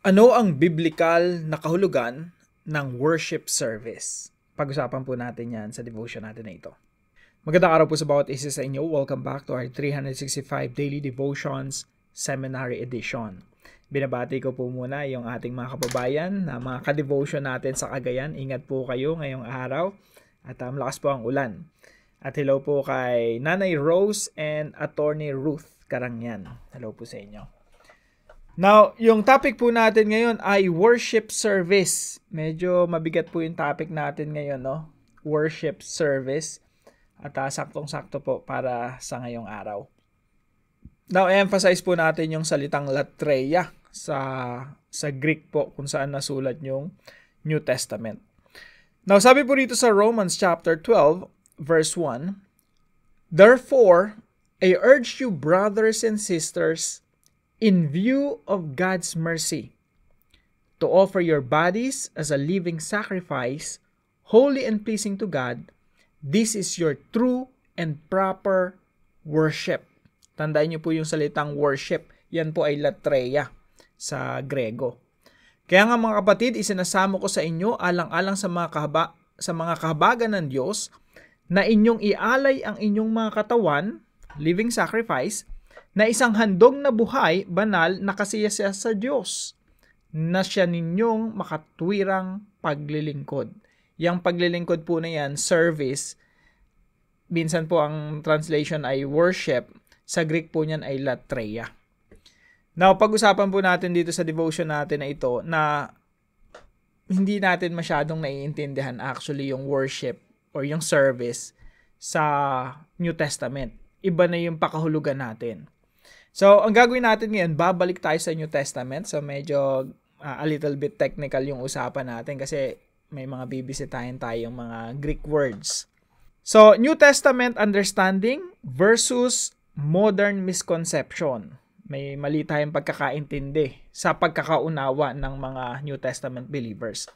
Ano ang biblikal na kahulugan ng worship service? Pag-usapan po natin yan sa devotion natin na ito. Magandang araw po sa bawat isa sa inyo. Welcome back to our 365 Daily Devotions Seminary Edition. Binabati ko po muna yung ating mga kababayan na mga ka-devotion natin sa Cagayan. Ingat po kayo ngayong araw at malakas po ang ulan. At hello po kay Nanay Rose and Attorney Ruth Karangyan. Hello po sa inyo. Now, yung topic po natin ngayon ay worship service. Medyo mabigat po yung topic natin ngayon, no? Worship service. At saktong-sakto po para sa ngayong araw. Now, emphasize po natin yung salitang latreia sa Greek po kung saan nasulat yung New Testament. Now, sabi po dito sa Romans chapter 12, verse 1, "Therefore, I urge you, brothers and sisters, in view of God's mercy, to offer your bodies as a living sacrifice, holy and pleasing to God. This is your true and proper worship." Tandaan niyo po yung salitang worship. Yan po ay latreia sa Grego. Kaya nga mga kapatid, isinasamo ko sa inyo alang-alang sa mga kahabagan ng Diyos na inyong ialay ang inyong mga katawan, living sacrifice, na isang handog na buhay, banal, nakasiyasya sa Diyos, na siya ninyong makatwirang paglilingkod. Yang paglilingkod po na yan, service, minsan po ang translation ay worship, sa Greek po niyan ay latreia. Now, pag-usapan po natin dito sa devotion natin na ito, na hindi natin masyadong naiintindihan actually yung worship or yung service sa New Testament. Iba na yung pakahulugan natin. So, ang gagawin natin ngayon, babalik tayo sa New Testament. So, medyo a little bit technical yung usapan natin kasi may mga bibisitahin tayong mga Greek words. So, New Testament understanding versus modern misconception. May mali tayong pagkakaintindi sa pagkakaunawa ng mga New Testament believers.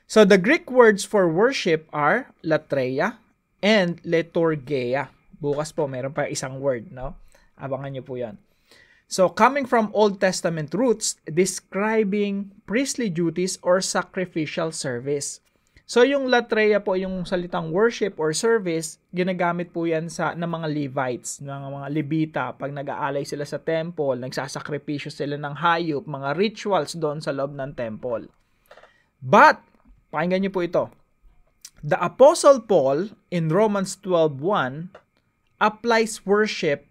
So, the Greek words for worship are latreia and liturgeia. Bukas po, meron pa isang word, no? Abangan nyo po yan. So, coming from Old Testament roots, describing priestly duties or sacrificial service. So, yung latreia po, yung salitang worship or service, ginagamit po yan ng mga Levites, ng mga Levita. Pag nag-aalay sila sa temple, nagsasakripisyo sila ng hayop, mga rituals doon sa loob ng temple. But, pakinggan nyo po ito. The Apostle Paul in Romans 12:1 applies worship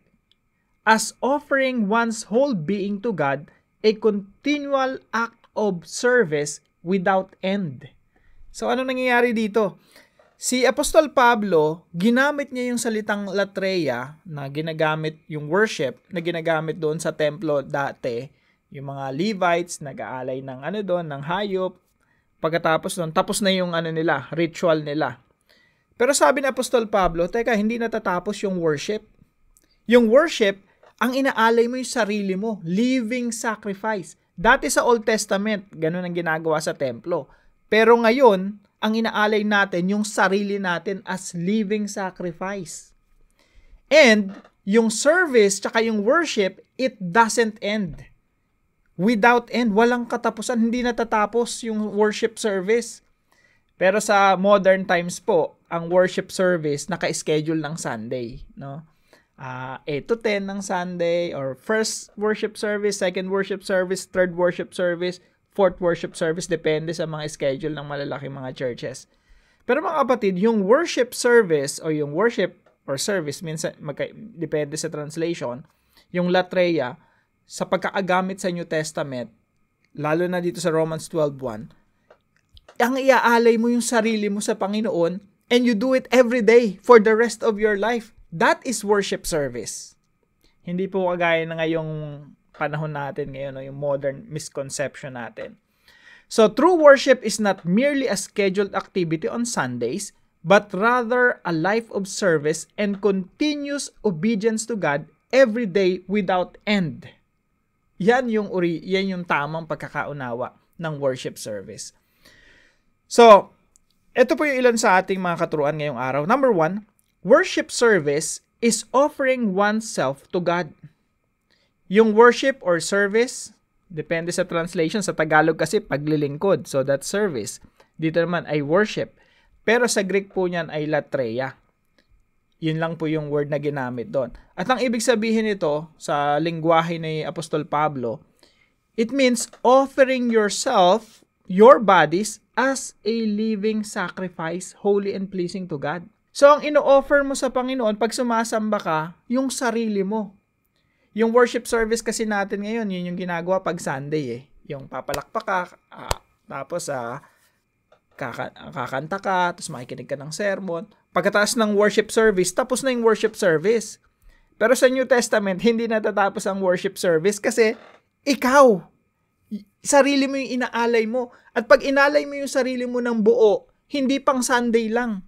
as offering one's whole being to God, a continual act of service without end. So, ano nangyayari dito? Si Apostol Pablo, ginamit niya yung salitang latreia na ginagamit yung worship na ginagamit doon sa templo dati. Yung mga Levites, nag-aalay ng ng hayop. Pagkatapos doon, tapos na yung ritual nila. Pero sabi ni Apostol Pablo, teka, hindi natatapos yung worship. Yung worship, ang inaalay mo yung sarili mo, living sacrifice. Dati sa Old Testament, ganun ang ginagawa sa templo. Pero ngayon, ang inaalay natin yung sarili natin as living sacrifice. And yung service tsaka yung worship, it doesn't end. Without end, walang katapusan, hindi natatapos yung worship service. Pero sa modern times po, ang worship service naka-schedule ng Sunday, no? 8 to 10 ng Sunday, or first worship service, second worship service, third worship service, fourth worship service, depende sa mga schedule ng malalaking mga churches. Pero mga kapatid, yung worship service o yung worship or service, minsan depende sa translation, yung latreia, sa pagkakagamit sa New Testament, lalo na dito sa Romans 12:1, ang iaalay mo yung sarili mo sa Panginoon and you do it every day for the rest of your life. That is worship service. Hindi po kagaya na ngayong panahon natin ngayon, yung modern misconception natin. So, true worship is not merely a scheduled activity on Sundays, but rather a life of service and continuous obedience to God every day without end. Yan yung tamang pagkakaunawa ng worship service. So, ito po yung ilan sa ating mga katuruan ngayong araw. Number 1, worship service is offering oneself to God. Yung worship or service, Depende sa translation. Sa Tagalog kasi paglilingkod. So that's service. Dito naman ay worship. Pero sa Greek po niyan ay latreia. Yun lang po yung word na ginamit doon. At ang ibig sabihin nito sa lingwahe ni Apostol Pablo, it means offering yourself, your bodies, as a living sacrifice, holy and pleasing to God. So, ang ino-offer mo sa Panginoon, pag sumasamba ka, yung sarili mo. Yung worship service kasi natin ngayon, yun yung ginagawa pag Sunday eh. Yung papalakpak ka, tapos kakanta ka, tapos makikinig ka ng sermon. Pagkatapos ng worship service, tapos na yung worship service. Pero sa New Testament, hindi natatapos ang worship service kasi ikaw, sarili mo yung inaalay mo. At pag inalay mo yung sarili mo ng buo, hindi pang Sunday lang,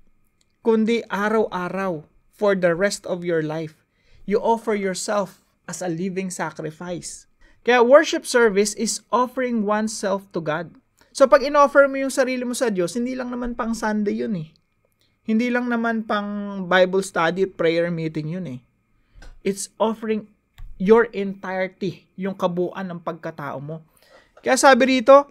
kundi araw-araw for the rest of your life. You offer yourself as a living sacrifice. Kaya worship service is offering oneself to God. So pag in-offer mo yung sarili mo sa Diyos, hindi lang naman pang Sunday yun eh. Hindi lang naman pang Bible study, prayer meeting yun eh. It's offering your entirety, yung kabuuan ng pagkatao mo. Kaya sabi rito,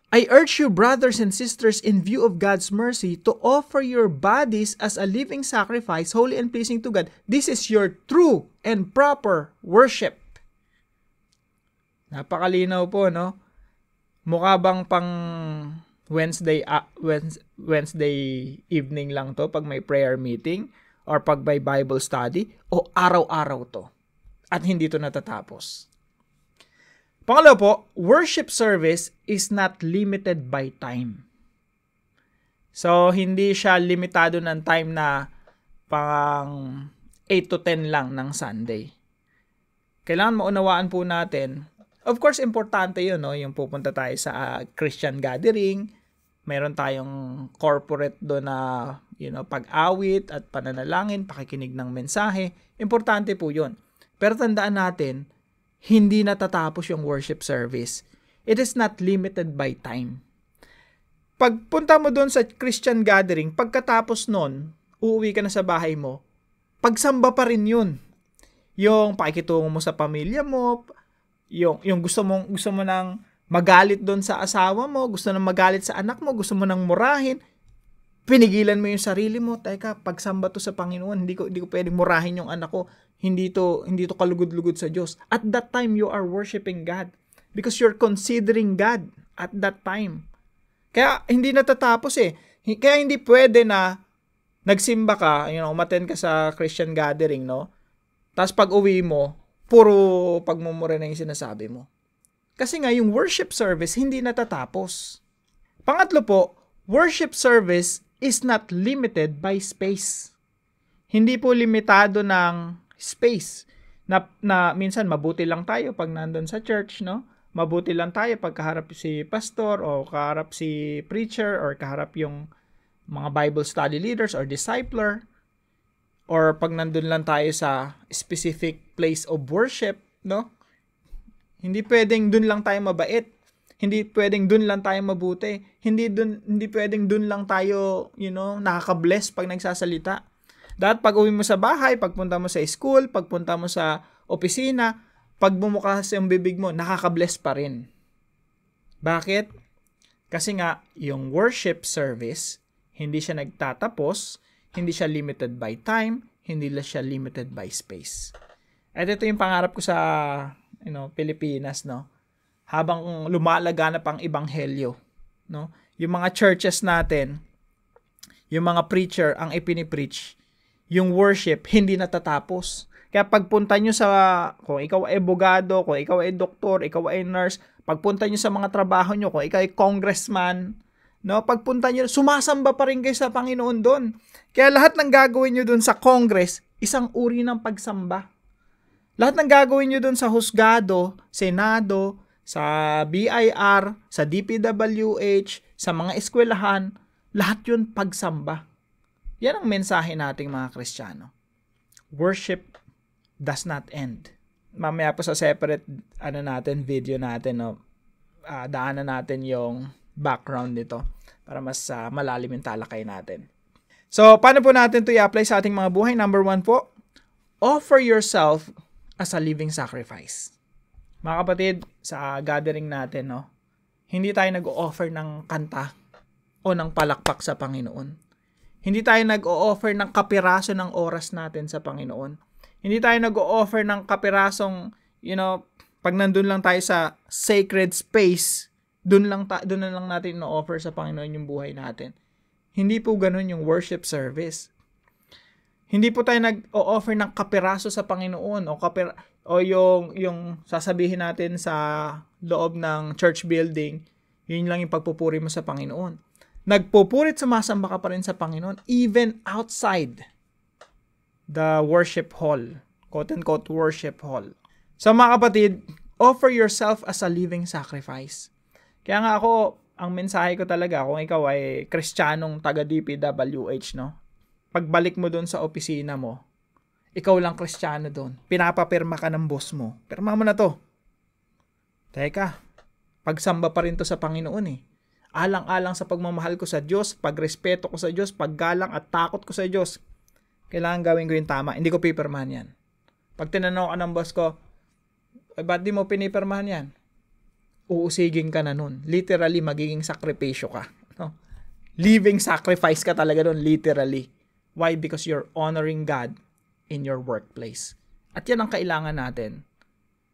I urge you, brothers and sisters, in view of God's mercy, to offer your bodies as a living sacrifice, holy and pleasing to God. This is your true and proper worship. Napakalinaw po, no? Mukha bang pang Wednesday evening lang to pag may prayer meeting or pag may Bible study o araw-araw to at hindi to natatapos. Pangalawa po, worship service is not limited by time. So, hindi siya limitado ng time na pang 8 to 10 lang ng Sunday. Kailangan maunawaan po natin, of course, importante yun, no? Yung pupunta tayo sa Christian gathering, meron tayong corporate doon na, pag-awit at pananalangin, pakikinig ng mensahe. Importante po yun. Pero tandaan natin, hindi natatapos yung worship service. It is not limited by time. Pagpunta mo doon sa Christian gathering, pagkatapos nun, uuwi ka na sa bahay mo, pagsamba pa rin yun. Yung pakikitungo mo sa pamilya mo, yung gusto mo nang magalit doon sa asawa mo, gusto nang magalit sa anak mo, gusto mo nang murahin, pinigilan mo yung sarili mo, teka, pagsamba to sa Panginoon, hindi ko pwedeng murahin yung anak ko, hindi to kalugod-lugod sa Diyos. At that time, you are worshiping God because you're considering God at that time. Kaya hindi natatapos eh. Kaya hindi pwede na nagsimba ka, umattend ka sa Christian gathering, no? Tapos pag uwi mo, puro pagmumura na yung sinasabi mo. Kasi nga, yung worship service, hindi natatapos. Pangatlo po, worship service is not limited by space. Hindi po limitado ng space. Na minsan, mabuti lang tayo pag nandun sa church, no? Mabuti lang tayo pag kaharap si pastor o kaharap si preacher or kaharap yung mga Bible study leaders or discipler. Or pag nandun lang tayo sa specific place of worship, no? Hindi pwedeng dun lang tayo mabait. Hindi pwedeng dun lang tayo mabuti. Hindi pwedeng dun lang tayo, nakaka-bless pag nagsasalita. Dapat pag uwi mo sa bahay, pagpunta mo sa school, pagpunta mo sa opisina, pag bumukas yung bibig mo, nakaka-bless pa rin. Bakit? Kasi nga, yung worship service, hindi siya nagtatapos, hindi siya limited by time, hindi siya limited by space. At ito yung pangarap ko sa Pilipinas, no? Habang lumalaganap ang ebanghelyo, no? Yung mga churches natin, yung mga preacher ang ipinipreach, yung worship hindi natatapos. Kaya pagpunta nyo kung ikaw ay abogado, kung ikaw ay doktor, ikaw ay nurse, pagpunta nyo sa mga trabaho nyo, kung ikaw ay congressman, no? Pagpunta nyo, sumasamba pa rin kayo sa Panginoon doon. Kaya lahat ng gagawin nyo doon sa Congress, isang uri ng pagsamba. Lahat ng gagawin nyo doon sa husgado, senado, sa BIR, sa DPWH, sa mga eskwelahan, lahat yun pagsamba. Yan ang mensahe nating mga Kristiyano. Worship does not end. Mamaya po sa separate video natin, no, daanan natin yung background nito para mas malalim yung talakay natin. So, paano po natin ito i-apply sa ating mga buhay? Number 1 po, offer yourself as a living sacrifice. Mga kapatid, sa gathering natin, no, hindi tayo nag-o-offer ng kanta o ng palakpak sa Panginoon. Hindi tayo nag-o-offer ng kapiraso ng oras natin sa Panginoon. Hindi tayo nag-o-offer ng kapirasong, pag nandun lang tayo sa sacred space, dun na lang natin no-offer sa Panginoon yung buhay natin. Hindi po ganun yung worship service. Hindi po tayo nag-o-offer ng kapiraso sa Panginoon o yung sasabihin natin sa loob ng church building, yun lang yung pagpupuri mo sa Panginoon. Nagpupurit sumasamba ka pa rin sa Panginoon even outside the worship hall, quote-unquote worship hall. So mga kapatid, offer yourself as a living sacrifice. Kaya nga ako, ang mensahe ko talaga, kung ikaw ay Kristiyanong taga-DPWH, no? Pagbalik mo doon sa opisina mo, ikaw lang Kristiyano doon. Pinapapirma ka ng boss mo. Pirma mo na to. Teka, pagsamba pa rin to sa Panginoon eh. Alang-alang sa pagmamahal ko sa Diyos, pagrespeto ko sa Diyos, paggalang at takot ko sa Diyos. Kailangan gawin ko yung tama. Hindi ko pipirmahan yan. Pag tinanong ka ng boss ko, ba't di mo pinipirmahan yan? Uusigin ka na nun. Literally, magiging sakripisyo ka. No? Living sacrifice ka talaga nun, literally. Why? Because you're honoring God in your workplace. At yan ang kailangan natin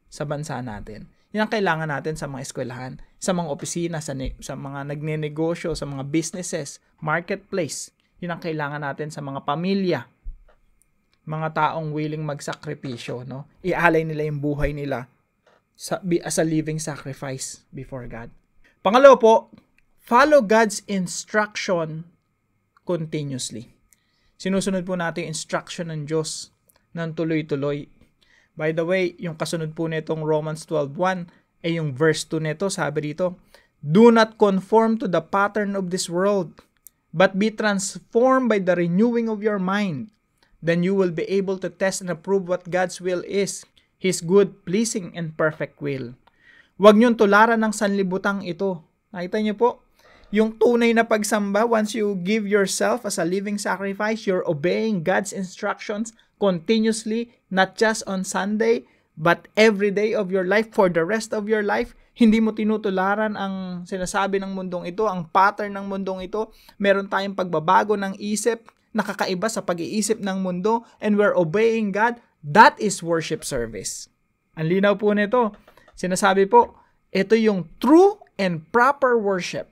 sa bansa natin. Yan ang kailangan natin sa mga eskwelahan, sa mga opisina, sa mga nagnenegosyo, sa mga businesses, marketplace. Yan ang kailangan natin sa mga pamilya. Mga taong willing magsakripisyo, no? Ialay nila yung buhay nila as a living sacrifice before God. Pangalawa po, follow God's instruction continuously. Sinusunod po natin yung instruction ng Diyos ng tuloy-tuloy. By the way, yung kasunod po nitong Romans 12:1 ay yung verse 2 nito, sabi dito, do not conform to the pattern of this world, but be transformed by the renewing of your mind. Then you will be able to test and approve what God's will is, His good, pleasing, and perfect will. Huwag niyong tularan ng sanlibutang ito. Nakita niyo po? Yung tunay na pagsamba, once you give yourself as a living sacrifice, you're obeying God's instructions continuously, not just on Sunday, but every day of your life, for the rest of your life. Hindi mo tinutularan ang sinasabi ng mundong ito, ang pattern ng mundong ito. Meron tayong pagbabago ng isip, nakakaiba sa pag-iisip ng mundo, and we're obeying God. That is worship service. Ang linaw po nito, sinasabi po, ito yung true and proper worship.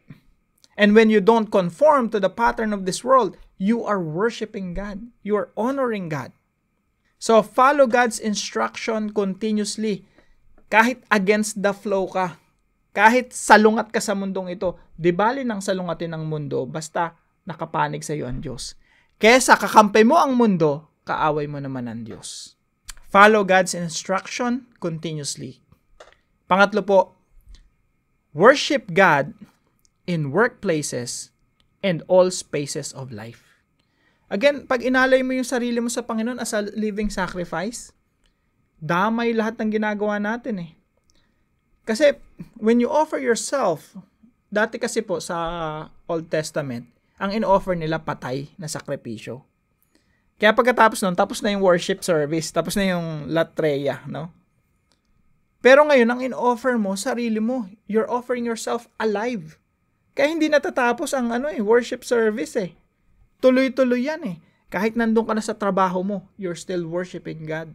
And when you don't conform to the pattern of this world, you are worshiping God. You are honoring God. So follow God's instruction continuously. Kahit against the flow ka, kahit salungat ka sa mundong ito, di bali nang salungatin ng mundo, basta nakapanig sa iyo ang Diyos. Kesa kakampi mo ang mundo, kaaway mo naman ang Diyos. Follow God's instruction continuously. Pangatlo po, worship God in workplaces and all spaces of life. Again, pag inalay mo yung sarili mo sa Panginoon as a living sacrifice, damay lahat ng ginagawa natin eh. Kasi when you offer yourself, dati kasi po sa Old Testament, ang in-offer nila patay na sakripisyo. Kaya pagkatapos nun, tapos na yung worship service, tapos na yung latreia, no? Pero ngayon, ang in-offer mo, sarili mo. You're offering yourself alive. Kaya hindi natatapos ang worship service eh. Tuloy-tuloy yan eh. Kahit nandun ka na sa trabaho mo, you're still worshiping God.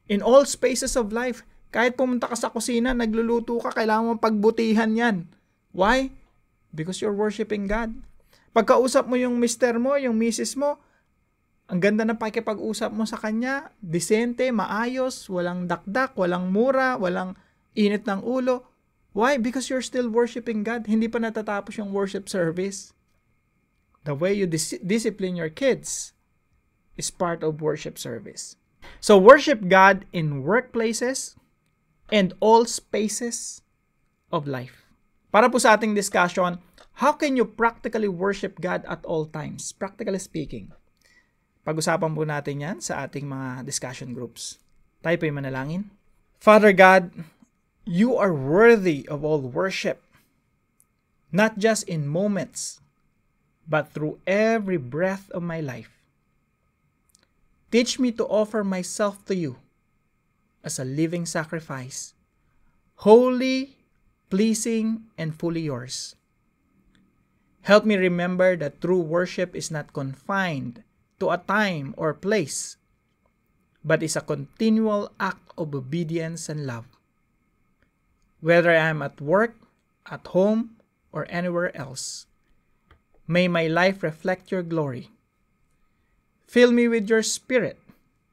In all spaces of life, kahit pumunta ka sa kusina, nagluluto ka, kailangan mong pagbutihan yan. Why? Because you're worshiping God. Pagkausap mo yung mister mo, yung misis mo, ang ganda ng pakikipag-usap mo sa kanya, disente, maayos, walang dakdak, walang mura, walang init ng ulo. Why? Because you're still worshiping God. Hindi pa natatapos yung worship service. The way you discipline your kids is part of worship service. So worship God in workplaces and all spaces of life. Para po sa ating discussion, how can you practically worship God at all times? Practically speaking. Pag-usapan po natin yan sa ating mga discussion groups. Tayo po yung manalangin. Father God, You are worthy of all worship, not just in moments, but through every breath of my life. Teach me to offer myself to You as a living sacrifice, holy, pleasing, and fully yours. Help me remember that true worship is not confined to a time or place, but is a continual act of obedience and love. Whether I am at work, at home, or anywhere else, may my life reflect your glory. Fill me with your Spirit,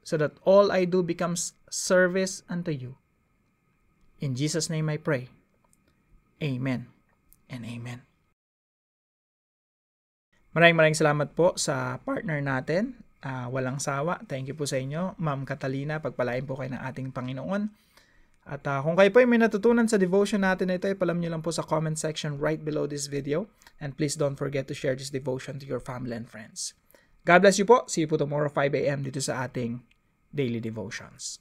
so that all I do becomes service unto you. In Jesus' name I pray. Amen and amen. Maraming salamat po sa partner natin. Walang sawa. Thank you po sa inyo. Ma'am Catalina, pagpalain po kayo ng ating Panginoon. At kung kayo po ay may natutunan sa devotion natin na ito, ipalam nyo lang po sa comment section right below this video. And please don't forget to share this devotion to your family and friends. God bless you po. See you po tomorrow 5 a.m. dito sa ating Daily Devotions.